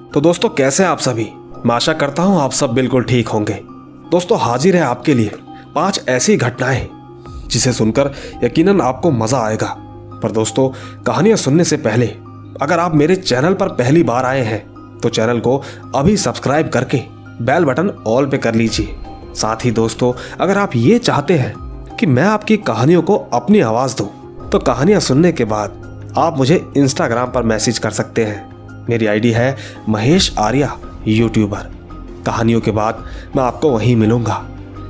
तो दोस्तों कैसे आप सभी, मैं आशा करता हूं आप सब बिल्कुल ठीक होंगे। दोस्तों हाजिर है आपके लिए 5 ऐसी घटनाएं जिसे सुनकर यकीनन आपको मजा आएगा। पर दोस्तों कहानियां सुनने से पहले अगर आप मेरे चैनल पर पहली बार आए हैं तो चैनल को अभी सब्सक्राइब करके बेल बटन ऑल पे कर लीजिए। साथ ही दोस्तों अगर आप ये चाहते हैं कि मैं आपकी कहानियों को अपनी आवाज दूं तो कहानियां सुनने के बाद आप मुझे इंस्टाग्राम पर मैसेज कर सकते हैं। मेरी आईडी है महेश आर्या यूट्यूबर। कहानियों के बाद मैं आपको वहीं मिलूंगा।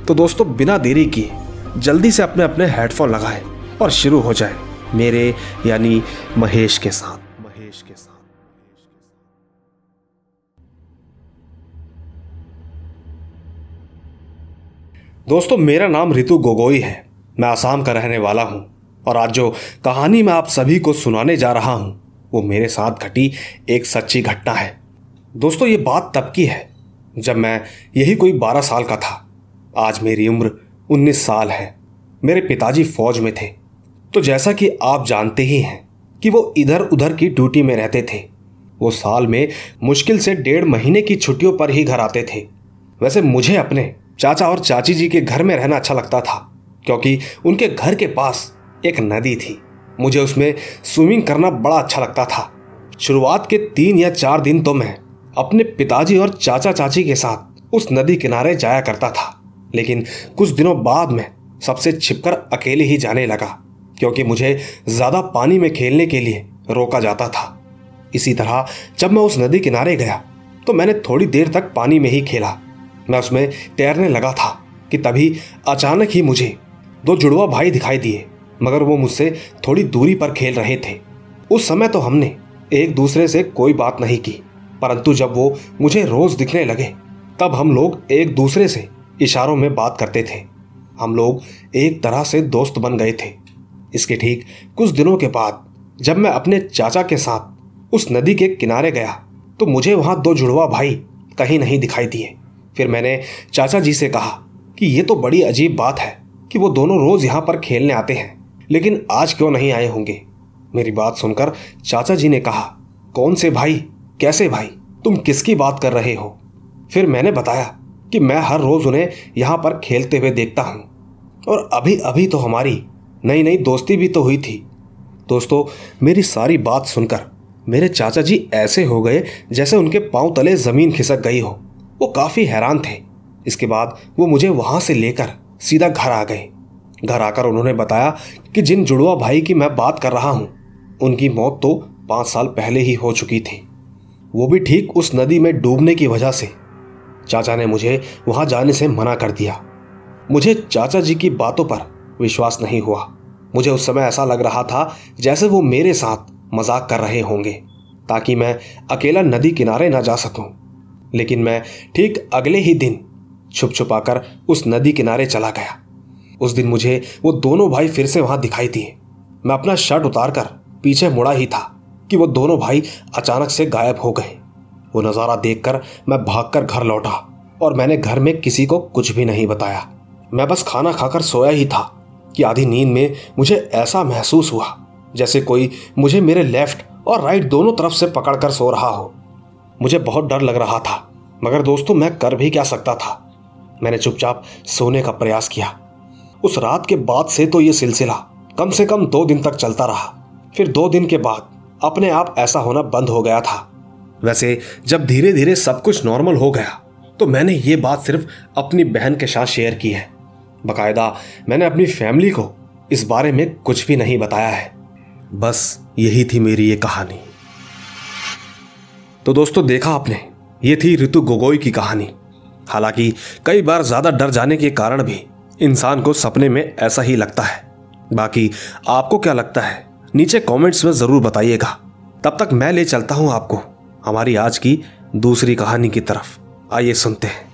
तो दोस्तों बिना देरी किए जल्दी से अपने अपने हेडफोन लगाएं और शुरू हो जाए मेरे यानी महेश के साथ। दोस्तों मेरा नाम ऋतु गोगोई है, मैं आसाम का रहने वाला हूं और आज जो कहानी मैं आप सभी को सुनाने जा रहा हूं वो मेरे साथ घटी एक सच्ची घटना है। दोस्तों ये बात तब की है जब मैं यही कोई 12 साल का था। आज मेरी उम्र 19 साल है। मेरे पिताजी फौज में थे, तो जैसा कि आप जानते ही हैं कि वो इधर उधर की ड्यूटी में रहते थे। वो साल में मुश्किल से 1.5 महीने की छुट्टियों पर ही घर आते थे। वैसे मुझे अपने चाचा और चाची जी के घर में रहना अच्छा लगता था क्योंकि उनके घर के पास एक नदी थी। मुझे उसमें स्विमिंग करना बड़ा अच्छा लगता था। शुरुआत के 3 या 4 दिन तो मैं अपने पिताजी और चाचा चाची के साथ उस नदी किनारे जाया करता था, लेकिन कुछ दिनों बाद मैं सबसे छिपकर अकेले ही जाने लगा क्योंकि मुझे ज़्यादा पानी में खेलने के लिए रोका जाता था। इसी तरह जब मैं उस नदी किनारे गया तो मैंने थोड़ी देर तक पानी में ही खेला। मैं उसमें तैरने लगा था कि तभी अचानक ही मुझे 2 जुड़वा भाई दिखाई दिए, मगर वो मुझसे थोड़ी दूरी पर खेल रहे थे। उस समय तो हमने एक दूसरे से कोई बात नहीं की, परंतु जब वो मुझे रोज दिखने लगे तब हम लोग एक दूसरे से इशारों में बात करते थे। हम लोग एक तरह से दोस्त बन गए थे। इसके ठीक कुछ दिनों के बाद जब मैं अपने चाचा के साथ उस नदी के किनारे गया तो मुझे वहां 2 जुड़वा भाई कहीं नहीं दिखाई दिए। फिर मैंने चाचा जी से कहा कि ये तो बड़ी अजीब बात है कि वो दोनों रोज यहाँ पर खेलने आते हैं, लेकिन आज क्यों नहीं आए होंगे। मेरी बात सुनकर चाचा जी ने कहा, कौन से भाई, कैसे भाई, तुम किसकी बात कर रहे हो। फिर मैंने बताया कि मैं हर रोज उन्हें यहाँ पर खेलते हुए देखता हूँ और अभी अभी तो हमारी नई नई दोस्ती भी तो हुई थी। दोस्तों मेरी सारी बात सुनकर मेरे चाचा जी ऐसे हो गए जैसे उनके पांव तले जमीन खिसक गई हो। वो काफी हैरान थे। इसके बाद वो मुझे वहां से लेकर सीधा घर आ गए। घर आकर उन्होंने बताया कि जिन जुड़वा भाई की मैं बात कर रहा हूं उनकी मौत तो 5 साल पहले ही हो चुकी थी, वो भी ठीक उस नदी में डूबने की वजह से। चाचा ने मुझे वहां जाने से मना कर दिया। मुझे चाचा जी की बातों पर विश्वास नहीं हुआ। मुझे उस समय ऐसा लग रहा था जैसे वो मेरे साथ मजाक कर रहे होंगे ताकि मैं अकेला नदी किनारे ना जा सकूं। लेकिन मैं ठीक अगले ही दिन छुप छुपाकर उस नदी किनारे चला गया। उस दिन मुझे वो दोनों भाई फिर से वहां दिखाई दिए। मैं अपना शर्ट उतारकर पीछे मुड़ा ही था कि वो दोनों भाई अचानक से गायब हो गए। वो नज़ारा देखकर मैं भागकर घर लौटा और मैंने घर में किसी को कुछ भी नहीं बताया। मैं बस खाना खाकर सोया ही था कि आधी नींद में मुझे ऐसा महसूस हुआ जैसे कोई मुझे मेरे लेफ्ट और राइट दोनों तरफ से पकड़कर सो रहा हो। मुझे बहुत डर लग रहा था, मगर दोस्तों मैं कर भी क्या सकता था। मैंने चुपचाप सोने का प्रयास किया। उस रात के बाद से तो ये सिलसिला कम से कम 2 दिन तक चलता रहा। फिर 2 दिन के बाद अपने आप ऐसा होना बंद हो गया था। वैसे जब धीरे धीरे सब कुछ नॉर्मल हो गया तो मैंने ये बात सिर्फ अपनी बहन के साथ शेयर की है। बकायदा मैंने अपनी फैमिली को इस बारे में कुछ भी नहीं बताया है। बस यही थी मेरी ये कहानी। तो दोस्तों देखा आपने, ये थी ऋतु गोगोई की कहानी। हालांकि कई बार ज्यादा डर जाने के कारण भी इंसान को सपने में ऐसा ही लगता है। बाकी आपको क्या लगता है नीचे कमेंट्स में जरूर बताइएगा। तब तक मैं ले चलता हूं आपको हमारी आज की दूसरी कहानी की तरफ। आइए सुनते हैं।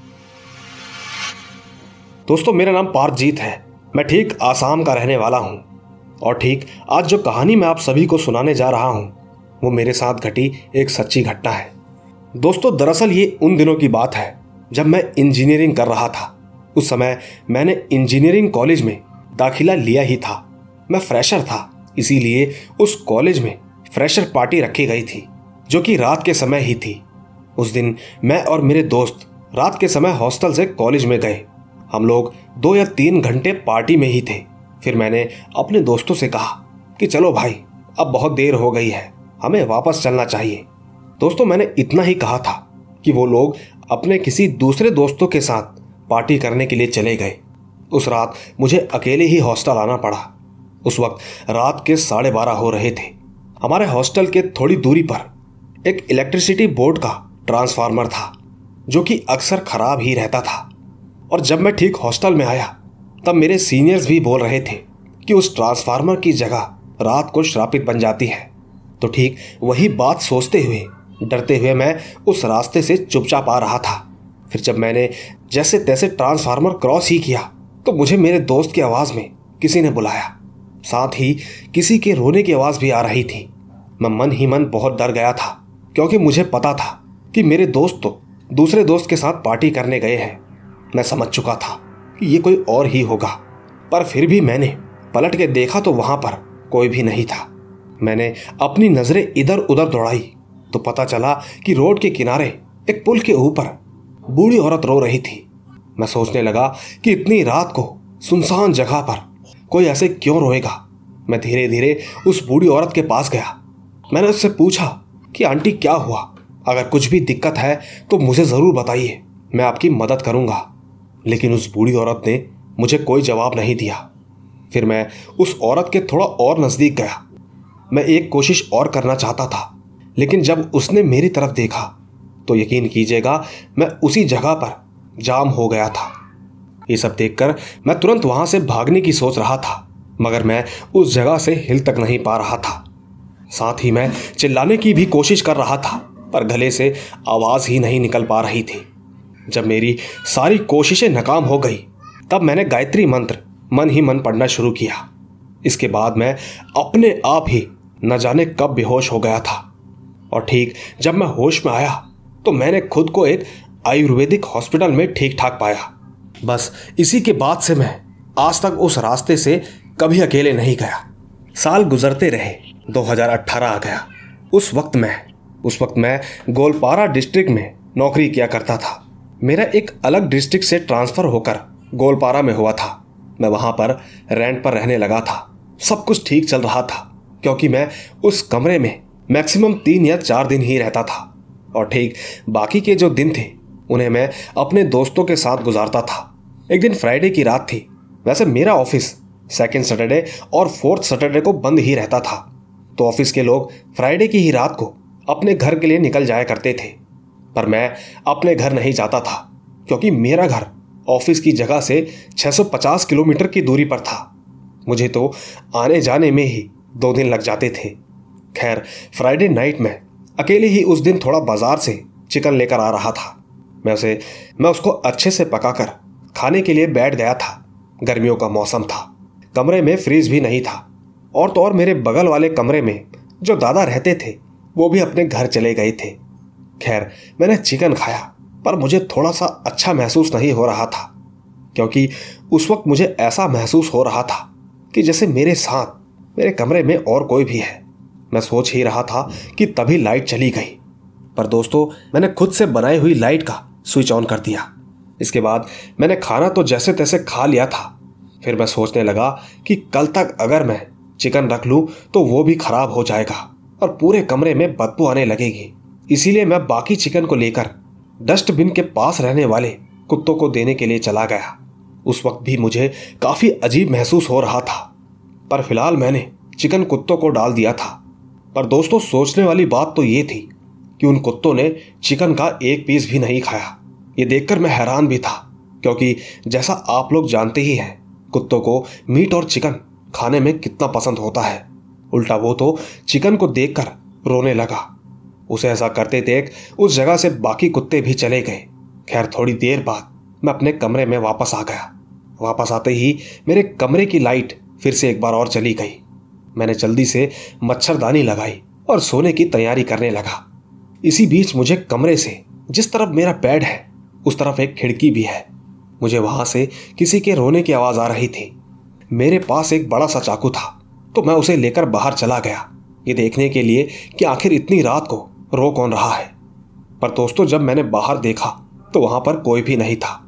दोस्तों मेरा नाम पार्थजीत है। मैं ठीक आसाम का रहने वाला हूं और ठीक आज जो कहानी मैं आप सभी को सुनाने जा रहा हूं वो मेरे साथ घटी एक सच्ची घटना है। दोस्तों दरअसल ये उन दिनों की बात है जब मैं इंजीनियरिंग कर रहा था। उस समय मैंने इंजीनियरिंग कॉलेज में दाखिला लिया ही था। मैं फ्रेशर था, इसीलिए उस कॉलेज में फ्रेशर पार्टी रखी गई थी जो कि रात के समय ही थी। उस दिन मैं और मेरे दोस्त रात के समय हॉस्टल से कॉलेज में गए। हम लोग 2 या 3 घंटे पार्टी में ही थे। फिर मैंने अपने दोस्तों से कहा कि चलो भाई, अब बहुत देर हो गई है, हमें वापस चलना चाहिए। दोस्तों, मैंने इतना ही कहा था कि वो लोग अपने किसी दूसरे दोस्तों के साथ पार्टी करने के लिए चले गए। उस रात मुझे अकेले ही हॉस्टल आना पड़ा। उस वक्त रात के 12:30 हो रहे थे। हमारे हॉस्टल के थोड़ी दूरी पर एक इलेक्ट्रिसिटी बोर्ड का ट्रांसफार्मर था, जो कि अक्सर खराब ही रहता था। और जब मैं ठीक हॉस्टल में आया तब मेरे सीनियर्स भी बोल रहे थे कि उस ट्रांसफार्मर की जगह रात को श्रापित बन जाती है। तो ठीक वही बात सोचते हुए, डरते हुए मैं उस रास्ते से चुपचाप आ रहा था। फिर जब मैंने जैसे तैसे ट्रांसफार्मर क्रॉस ही किया तो मुझे मेरे दोस्त की आवाज़ में किसी ने बुलाया। साथ ही किसी के रोने की आवाज़ भी आ रही थी। मैं मन ही मन बहुत डर गया था, क्योंकि मुझे पता था कि मेरे दोस्त तो दूसरे दोस्त के साथ पार्टी करने गए हैं। मैं समझ चुका था कि ये कोई और ही होगा, पर फिर भी मैंने पलट के देखा तो वहाँ पर कोई भी नहीं था। मैंने अपनी नज़रें इधर उधर दौड़ाई तो पता चला कि रोड के किनारे एक पुल के ऊपर बूढ़ी औरत रो रही थी। मैं सोचने लगा कि इतनी रात को सुनसान जगह पर कोई ऐसे क्यों रोएगा। मैं धीरे धीरे उस बूढ़ी औरत के पास गया। मैंने उससे पूछा कि आंटी, क्या हुआ? अगर कुछ भी दिक्कत है तो मुझे ज़रूर बताइए, मैं आपकी मदद करूँगा। लेकिन उस बूढ़ी औरत ने मुझे कोई जवाब नहीं दिया। फिर मैं उस औरत के थोड़ा और नज़दीक गया। मैं एक कोशिश और करना चाहता था, लेकिन जब उसने मेरी तरफ देखा तो यकीन कीजिएगा, मैं उसी जगह पर जाम हो गया था। ये सब देखकर मैं तुरंत वहां से भागने की सोच रहा था, मगर मैं उस जगह से हिल तक नहीं पा रहा था। साथ ही मैं चिल्लाने की भी कोशिश कर रहा था, पर गले से आवाज़ ही नहीं निकल पा रही थी। जब मेरी सारी कोशिशें नाकाम हो गई तब मैंने गायत्री मंत्र मन ही मन पढ़ना शुरू किया। इसके बाद मैं अपने आप ही न जाने कब बेहोश हो गया था। और ठीक जब मैं होश में आया तो मैंने खुद को एक आयुर्वेदिक हॉस्पिटल में ठीक ठाक पाया। बस इसी के बाद से मैं आज तक उस रास्ते से कभी अकेले नहीं गया। साल गुजरते रहे, 2018 आ गया। उस वक्त मैं गोलपारा डिस्ट्रिक्ट में नौकरी किया करता था। मेरा एक अलग डिस्ट्रिक्ट से ट्रांसफ़र होकर गोलपारा में हुआ था। मैं वहाँ पर रेंट पर रहने लगा था। सब कुछ ठीक चल रहा था, क्योंकि मैं उस कमरे में मैक्सिमम 3 या 4 दिन ही रहता था। और ठीक बाकी के जो दिन थे उन्हें मैं अपने दोस्तों के साथ गुजारता था। एक दिन फ्राइडे की रात थी। वैसे मेरा ऑफिस 2nd सैटरडे और 4th सैटरडे को बंद ही रहता था, तो ऑफिस के लोग फ्राइडे की ही रात को अपने घर के लिए निकल जाया करते थे। पर मैं अपने घर नहीं जाता था, क्योंकि मेरा घर ऑफिस की जगह से 650 किलोमीटर की दूरी पर था। मुझे तो आने जाने में ही 2 दिन लग जाते थे। खैर, फ्राइडे नाइट में अकेले ही उस दिन थोड़ा बाजार से चिकन लेकर आ रहा था। मैं उसको अच्छे से पकाकर खाने के लिए बैठ गया था। गर्मियों का मौसम था, कमरे में फ्रीज भी नहीं था। और तो और मेरे बगल वाले कमरे में जो दादा रहते थे वो भी अपने घर चले गए थे। खैर, मैंने चिकन खाया, पर मुझे थोड़ा सा अच्छा महसूस नहीं हो रहा था, क्योंकि उस वक्त मुझे ऐसा महसूस हो रहा था कि जैसे मेरे साथ मेरे कमरे में और कोई भी है। मैं सोच ही रहा था कि तभी लाइट चली गई। पर दोस्तों, मैंने खुद से बनाई हुई लाइट का स्विच ऑन कर दिया। इसके बाद मैंने खाना तो जैसे तैसे खा लिया था। फिर मैं सोचने लगा कि कल तक अगर मैं चिकन रख लूं तो वो भी खराब हो जाएगा और पूरे कमरे में बदबू आने लगेगी। इसीलिए मैं बाकी चिकन को लेकर डस्टबिन के पास रहने वाले कुत्तों को देने के लिए चला गया। उस वक्त भी मुझे काफ़ी अजीब महसूस हो रहा था, पर फिलहाल मैंने चिकन कुत्तों को डाल दिया था। पर दोस्तों, सोचने वाली बात तो ये थी कि उन कुत्तों ने चिकन का एक पीस भी नहीं खाया। ये देखकर मैं हैरान भी था, क्योंकि जैसा आप लोग जानते ही हैं, कुत्तों को मीट और चिकन खाने में कितना पसंद होता है। उल्टा वो तो चिकन को देखकर रोने लगा। उसे ऐसा करते देख उस जगह से बाकी कुत्ते भी चले गए। खैर, थोड़ी देर बाद मैं अपने कमरे में वापस आ गया। वापस आते ही मेरे कमरे की लाइट फिर से एक बार और चली गई। मैंने जल्दी से मच्छरदानी लगाई और सोने की तैयारी करने लगा। इसी बीच मुझे कमरे से जिस तरफ मेरा बेड है उस तरफ एक खिड़की भी है। मुझे वहां से किसी के रोने की आवाज आ रही थी। मेरे पास एक बड़ा सा चाकू था, तो मैं उसे लेकर बाहर चला गया, ये देखने के लिए कि आखिर इतनी रात को रो कौन रहा है। पर दोस्तों जब मैंने बाहर देखा तो वहां पर कोई भी नहीं था।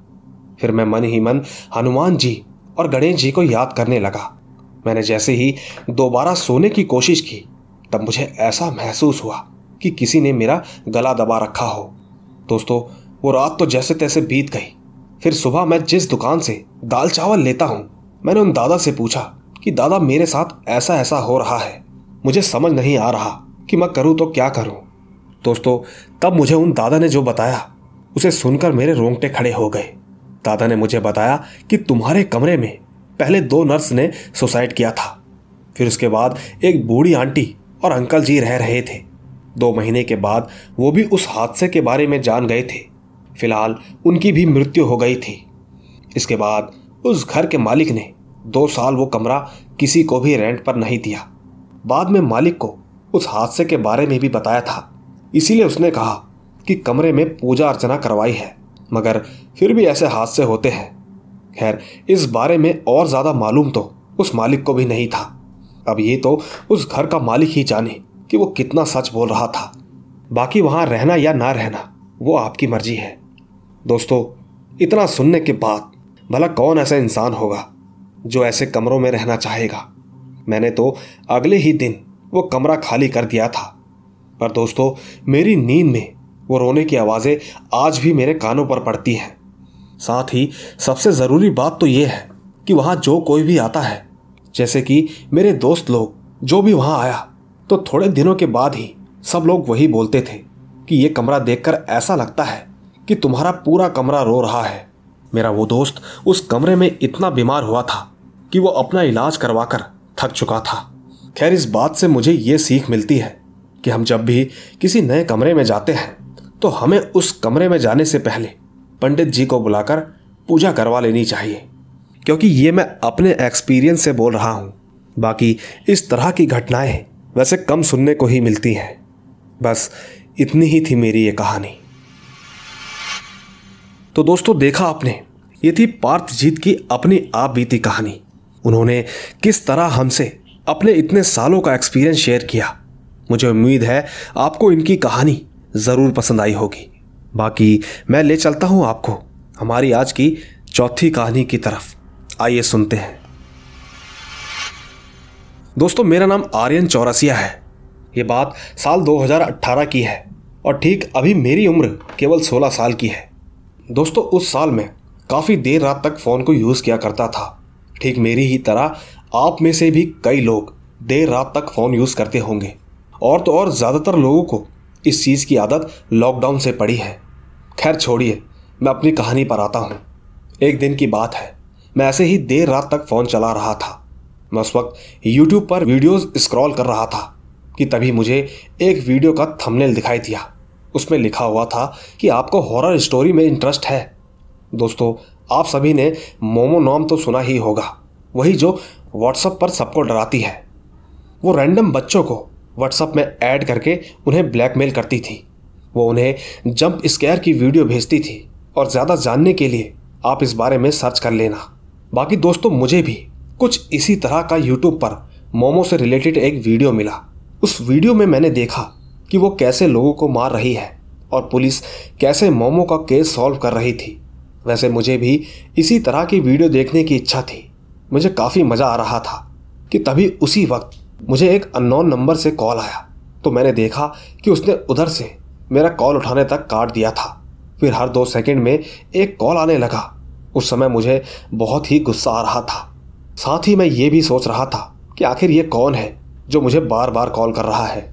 फिर मैं मन ही मन हनुमान जी और गणेश जी को याद करने लगा। मैंने जैसे ही दोबारा सोने की कोशिश की तब मुझे ऐसा महसूस हुआ कि किसी ने मेरा गला दबा रखा हो। दोस्तों वो रात तो जैसे तैसे बीत गई। फिर सुबह मैं जिस दुकान से दाल चावल लेता हूँ, मैंने उन दादा से पूछा कि दादा मेरे साथ ऐसा ऐसा हो रहा है, मुझे समझ नहीं आ रहा कि मैं करूँ तो क्या करूँ। दोस्तों तब मुझे उन दादा ने जो बताया उसे सुनकर मेरे रोंगटे खड़े हो गए। दादा ने मुझे बताया कि तुम्हारे कमरे में पहले 2 नर्स ने सुसाइड किया था, फिर उसके बाद एक बूढ़ी आंटी और अंकल जी रह रहे थे। 2 महीने के बाद वो भी उस हादसे के बारे में जान गए थे। फिलहाल उनकी भी मृत्यु हो गई थी। इसके बाद उस घर के मालिक ने 2 साल वो कमरा किसी को भी रेंट पर नहीं दिया। बाद में मालिक को उस हादसे के बारे में भी बताया था, इसीलिए उसने कहा कि कमरे में पूजा अर्चना करवाई है, मगर फिर भी ऐसे हादसे होते हैं। खैर इस बारे में और ज़्यादा मालूम तो उस मालिक को भी नहीं था। अब ये तो उस घर का मालिक ही जाने कि वो कितना सच बोल रहा था। बाकी वहाँ रहना या ना रहना वो आपकी मर्जी है। दोस्तों इतना सुनने के बाद भला कौन ऐसा इंसान होगा जो ऐसे कमरों में रहना चाहेगा। मैंने तो अगले ही दिन वो कमरा खाली कर दिया था। पर दोस्तों मेरी नींद में वो रोने की आवाज़ें आज भी मेरे कानों पर पड़ती हैं। साथ ही सबसे ज़रूरी बात तो ये है कि वहाँ जो कोई भी आता है, जैसे कि मेरे दोस्त लोग जो भी वहाँ आया, तो थोड़े दिनों के बाद ही सब लोग वही बोलते थे कि ये कमरा देखकर ऐसा लगता है कि तुम्हारा पूरा कमरा रो रहा है। मेरा वो दोस्त उस कमरे में इतना बीमार हुआ था कि वो अपना इलाज करवाकर थक चुका था। खैर इस बात से मुझे ये सीख मिलती है कि हम जब भी किसी नए कमरे में जाते हैं तो हमें उस कमरे में जाने से पहले पंडित जी को बुलाकर पूजा करवा लेनी चाहिए, क्योंकि ये मैं अपने एक्सपीरियंस से बोल रहा हूँ। बाकी इस तरह की घटनाएं वैसे कम सुनने को ही मिलती हैं। बस इतनी ही थी मेरी ये कहानी। तो दोस्तों देखा आपने, ये थी पार्थजीत की अपनी आप बीती कहानी। उन्होंने किस तरह हमसे अपने इतने सालों का एक्सपीरियंस शेयर किया। मुझे उम्मीद है आपको इनकी कहानी ज़रूर पसंद आई होगी। बाकी मैं ले चलता हूँ आपको हमारी आज की चौथी कहानी की तरफ। आइए सुनते हैं। दोस्तों मेरा नाम आर्यन चौरसिया है। ये बात साल 2018 की है और ठीक अभी मेरी उम्र केवल 16 साल की है। दोस्तों उस साल मैं काफ़ी देर रात तक फ़ोन को यूज़ किया करता था। ठीक मेरी ही तरह आप में से भी कई लोग देर रात तक फ़ोन यूज़ करते होंगे, और तो और ज़्यादातर लोगों को इस चीज़ की आदत लॉकडाउन से पड़ी है। खैर छोड़िए, मैं अपनी कहानी पर आता हूँ। एक दिन की बात है, मैं ऐसे ही देर रात तक फ़ोन चला रहा था। मैं उस वक्त यूट्यूब पर वीडियोज़ स्क्रॉल कर रहा था कि तभी मुझे एक वीडियो का थंबनेल दिखाई दिया। उसमें लिखा हुआ था कि आपको हॉरर स्टोरी में इंटरेस्ट है। दोस्तों आप सभी ने मोमो नाम तो सुना ही होगा, वही जो व्हाट्सएप पर सबको डराती है। वो रैंडम बच्चों को व्हाट्सएप में ऐड करके उन्हें ब्लैकमेल करती थी। वो उन्हें जंप स्केयर की वीडियो भेजती थी, और ज़्यादा जानने के लिए आप इस बारे में सर्च कर लेना। बाकी दोस्तों मुझे भी कुछ इसी तरह का यूट्यूब पर मोमो से रिलेटेड एक वीडियो मिला। उस वीडियो में मैंने देखा कि वो कैसे लोगों को मार रही है और पुलिस कैसे मोमो का केस सॉल्व कर रही थी। वैसे मुझे भी इसी तरह की वीडियो देखने की इच्छा थी। मुझे काफ़ी मज़ा आ रहा था कि तभी उसी वक्त मुझे एक अननोन नंबर से कॉल आया। तो मैंने देखा कि उसने उधर से मेरा कॉल उठाने तक काट दिया था। फिर हर 2 सेकंड में एक कॉल आने लगा। उस समय मुझे बहुत ही गुस्सा आ रहा था। साथ ही मैं ये भी सोच रहा था कि आखिर ये कौन है जो मुझे बार बार कॉल कर रहा है।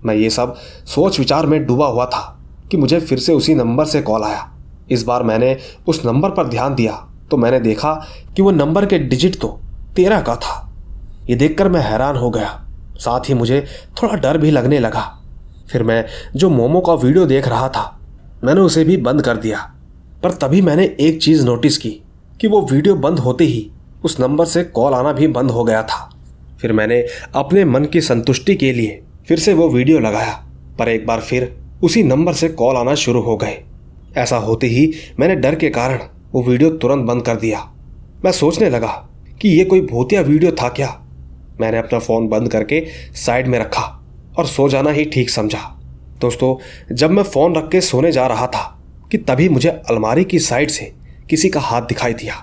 मैं ये सब सोच विचार में डूबा हुआ था कि मुझे फिर से उसी नंबर से कॉल आया। इस बार मैंने उस नंबर पर ध्यान दिया तो मैंने देखा कि वो नंबर के डिजिट तो 13 का था। ये देखकर मैं हैरान हो गया। साथ ही मुझे थोड़ा डर भी लगने लगा। फिर मैं जो मोमो का वीडियो देख रहा था मैंने उसे भी बंद कर दिया। पर तभी मैंने एक चीज़ नोटिस की कि वो वीडियो बंद होते ही उस नंबर से कॉल आना भी बंद हो गया था। फिर मैंने अपने मन की संतुष्टि के लिए फिर से वो वीडियो लगाया, पर एक बार फिर उसी नंबर से कॉल आना शुरू हो गए। ऐसा होते ही मैंने डर के कारण वो वीडियो तुरंत बंद कर दिया। मैं सोचने लगा कि ये कोई भूतिया वीडियो था क्या। मैंने अपना फ़ोन बंद करके साइड में रखा और सो जाना ही ठीक समझा। दोस्तों, जब मैं फ़ोन रख के सोने जा रहा था कि तभी मुझे अलमारी की साइड से किसी का हाथ दिखाई दिया।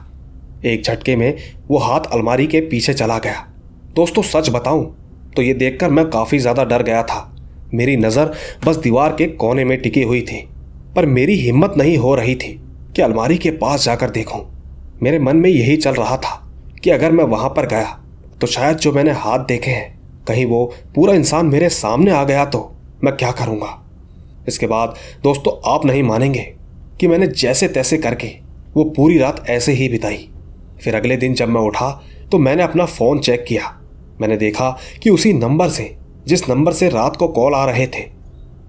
एक झटके में वो हाथ अलमारी के पीछे चला गया। दोस्तों, सच बताऊं तो ये देखकर मैं काफ़ी ज़्यादा डर गया था। मेरी नज़र बस दीवार के कोने में टिकी हुई थी, पर मेरी हिम्मत नहीं हो रही थी कि अलमारी के पास जाकर देखूं। मेरे मन में यही चल रहा था कि अगर मैं वहां पर गया तो शायद जो मैंने हाथ देखे हैं, कहीं वो पूरा इंसान मेरे सामने आ गया तो मैं क्या करूंगा। इसके बाद दोस्तों, आप नहीं मानेंगे कि मैंने जैसे तैसे करके वो पूरी रात ऐसे ही बिताई। फिर अगले दिन जब मैं उठा तो मैंने अपना फ़ोन चेक किया। मैंने देखा कि उसी नंबर से, जिस नंबर से रात को कॉल आ रहे थे,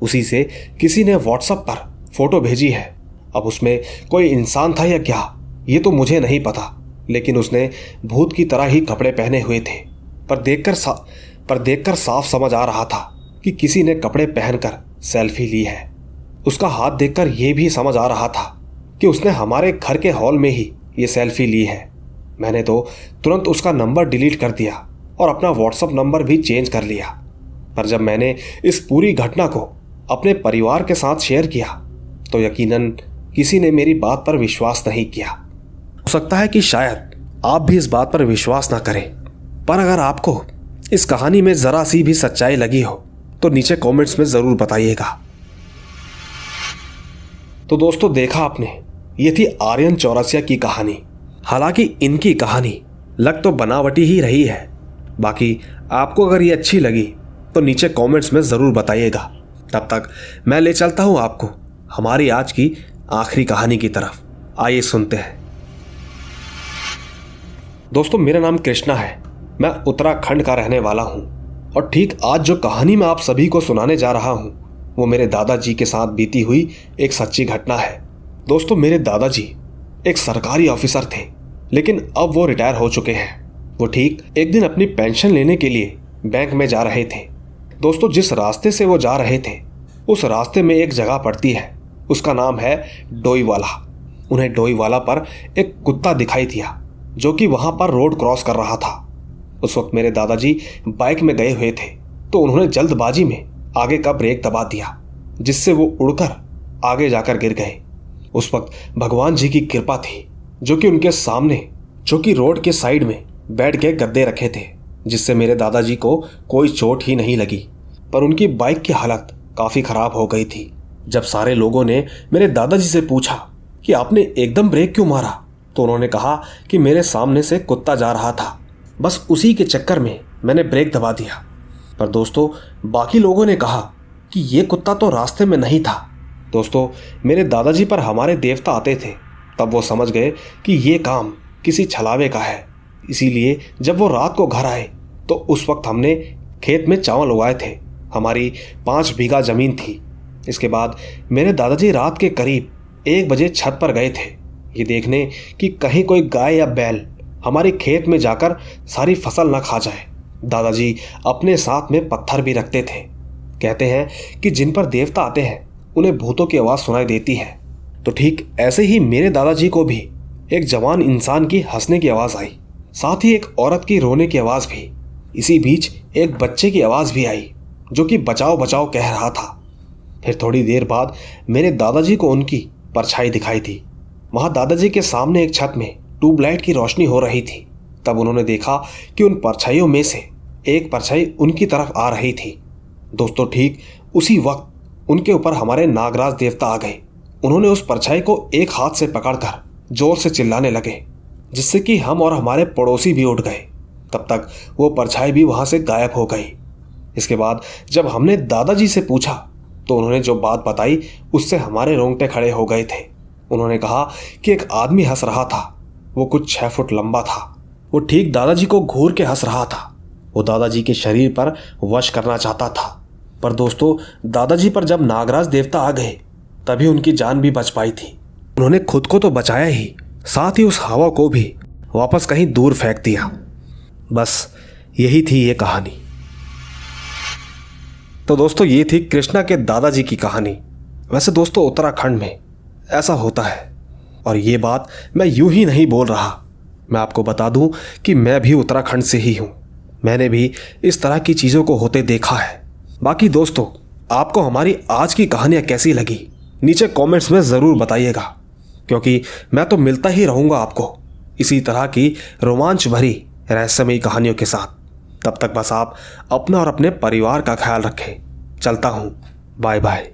उसी से किसी ने व्हाट्सएप पर फोटो भेजी है। अब उसमें कोई इंसान था या क्या, ये तो मुझे नहीं पता, लेकिन उसने भूत की तरह ही कपड़े पहने हुए थे। पर देखकर साफ समझ आ रहा था कि किसी ने कपड़े पहनकर सेल्फी ली है। उसका हाथ देखकर यह भी समझ आ रहा था कि उसने हमारे घर के हॉल में ही ये सेल्फी ली है। मैंने तो तुरंत उसका नंबर डिलीट कर दिया और अपना व्हाट्सएप नंबर भी चेंज कर लिया। पर जब मैंने इस पूरी घटना को अपने परिवार के साथ शेयर किया तो यकीनन किसी ने मेरी बात पर विश्वास नहीं किया। हो सकता है कि शायद आप भी इस बात पर विश्वास ना करें, पर अगर आपको इस कहानी में जरा सी भी सच्चाई लगी हो तो नीचे कमेंट्स में ज़रूर बताइएगा। तो दोस्तों, देखा आपने, ये थी आर्यन चौरसिया की कहानी। हालांकि इनकी कहानी लग तो बनावटी ही रही है। बाकी आपको अगर ये अच्छी लगी तो नीचे कमेंट्स में ज़रूर बताइएगा। तब तक मैं ले चलता हूँ आपको हमारी आज की आखिरी कहानी की तरफ। आइए सुनते हैं। दोस्तों, मेरा नाम कृष्णा है। मैं उत्तराखंड का रहने वाला हूँ और ठीक आज जो कहानी मैं आप सभी को सुनाने जा रहा हूँ वो मेरे दादाजी के साथ बीती हुई एक सच्ची घटना है। दोस्तों, मेरे दादाजी एक सरकारी ऑफिसर थे, लेकिन अब वो रिटायर हो चुके हैं। वो ठीक एक दिन अपनी पेंशन लेने के लिए बैंक में जा रहे थे। दोस्तों, जिस रास्ते से वो जा रहे थे उस रास्ते में एक जगह पड़ती है, उसका नाम है डोईवाला। उन्हें डोईवाला पर एक कुत्ता दिखाई दिया जो कि वहां पर रोड क्रॉस कर रहा था। उस वक्त मेरे दादाजी बाइक में गए हुए थे तो उन्होंने जल्दबाजी में आगे का ब्रेक दबा दिया, जिससे वो उड़कर आगे जाकर गिर गए। उस वक्त भगवान जी की कृपा थी जो कि उनके सामने, जो कि रोड के साइड में बैठ के गद्दे रखे थे, जिससे मेरे दादाजी को कोई चोट ही नहीं लगी। पर उनकी बाइक की हालत काफ़ी ख़राब हो गई थी। जब सारे लोगों ने मेरे दादाजी से पूछा कि आपने एकदम ब्रेक क्यों मारा, तो उन्होंने कहा कि मेरे सामने से कुत्ता जा रहा था, बस उसी के चक्कर में मैंने ब्रेक दबा दिया। पर दोस्तों, बाकी लोगों ने कहा कि ये कुत्ता तो रास्ते में नहीं था। दोस्तों, मेरे दादाजी पर हमारे देवता आते थे, तब वो समझ गए कि ये काम किसी छलावे का है। इसीलिए जब वो रात को घर आए तो उस वक्त हमने खेत में चावल उगाए थे। हमारी 5 बीघा ज़मीन थी। इसके बाद मेरे दादाजी रात के करीब 1 बजे छत पर गए थे, ये देखने कि कहीं कोई गाय या बैल हमारे खेत में जाकर सारी फसल न खा जाए। दादाजी अपने साथ में पत्थर भी रखते थे। कहते हैं कि जिन पर देवता आते हैं उन्हें भूतों की आवाज़ सुनाई देती है। तो ठीक ऐसे ही मेरे दादाजी को भी एक जवान इंसान की हंसने की आवाज़ आई, साथ ही एक औरत की रोने की आवाज़ भी। इसी बीच एक बच्चे की आवाज़ भी आई जो कि बचाओ बचाओ कह रहा था। फिर थोड़ी देर बाद मेरे दादाजी को उनकी परछाई दिखाई दी। वहाँ दादाजी के सामने एक छत में ट्यूबलाइट की रोशनी हो रही थी। तब उन्होंने देखा कि उन परछाइयों में से एक परछाई उनकी तरफ आ रही थी। दोस्तों, ठीक उसी वक्त उनके ऊपर हमारे नागराज देवता आ गए। उन्होंने उस परछाई को एक हाथ से पकड़कर जोर से चिल्लाने लगे, जिससे कि हम और हमारे पड़ोसी भी उठ गए। तब तक वो परछाई भी वहां से गायब हो गई। इसके बाद जब हमने दादाजी से पूछा तो उन्होंने जो बात बताई उससे हमारे रोंगटे खड़े हो गए थे। उन्होंने कहा कि एक आदमी हंस रहा था। वो कुछ 6 फुट लंबा था। वो ठीक दादाजी को घूर के हंस रहा था। वो दादाजी के शरीर पर वश करना चाहता था। पर दोस्तों, दादाजी पर जब नागराज देवता आ गए तभी उनकी जान भी बच पाई थी। उन्होंने खुद को तो बचाया ही, साथ ही उस हवा को भी वापस कहीं दूर फेंक दिया। बस यही थी ये कहानी। तो दोस्तों, ये थी कृष्णा के दादाजी की कहानी। वैसे दोस्तों, उत्तराखंड में ऐसा होता है और ये बात मैं यूं ही नहीं बोल रहा। मैं आपको बता दूं कि मैं भी उत्तराखंड से ही हूं। मैंने भी इस तरह की चीज़ों को होते देखा है। बाकी दोस्तों, आपको हमारी आज की कहानियाँ कैसी लगी नीचे कमेंट्स में ज़रूर बताइएगा, क्योंकि मैं तो मिलता ही रहूँगा आपको इसी तरह की रोमांच भरी रहस्यमयी कहानियों के साथ। तब तक बस आप अपना और अपने परिवार का ख्याल रखें। चलता हूँ, बाय बाय।